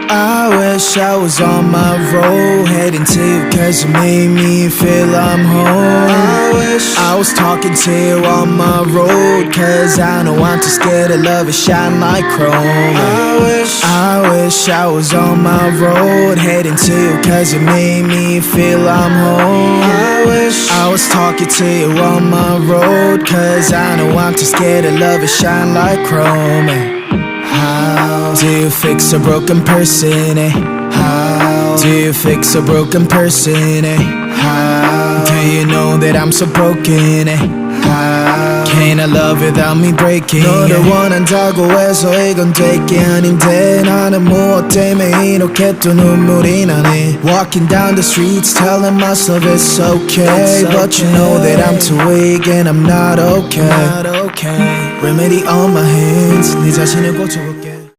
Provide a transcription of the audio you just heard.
I wish I was on my road, heading to you cause you made me feel I'm home. I wish I was talking to you on my road, cause I know I'm too scared to love it shine like chrome. I wish I was on my road, heading to you cause you made me feel I'm home. I wish I was talking to you on my road, cause I know I'm too scared to love it shine like chrome. How do you fix a broken person, eh? How do you fix a broken person, eh? How do you know that I'm so broken, eh? How can I love without me breaking? 너를 원한다고 해서 이건 될 게 아닌데 나는 무엇 때문에 이렇게 또 눈물이 나네. Walking down the streets telling myself it's okay, but you know that I'm too weak and I'm not okay. Remedy on my hands, 네 자신을 고쳐볼게.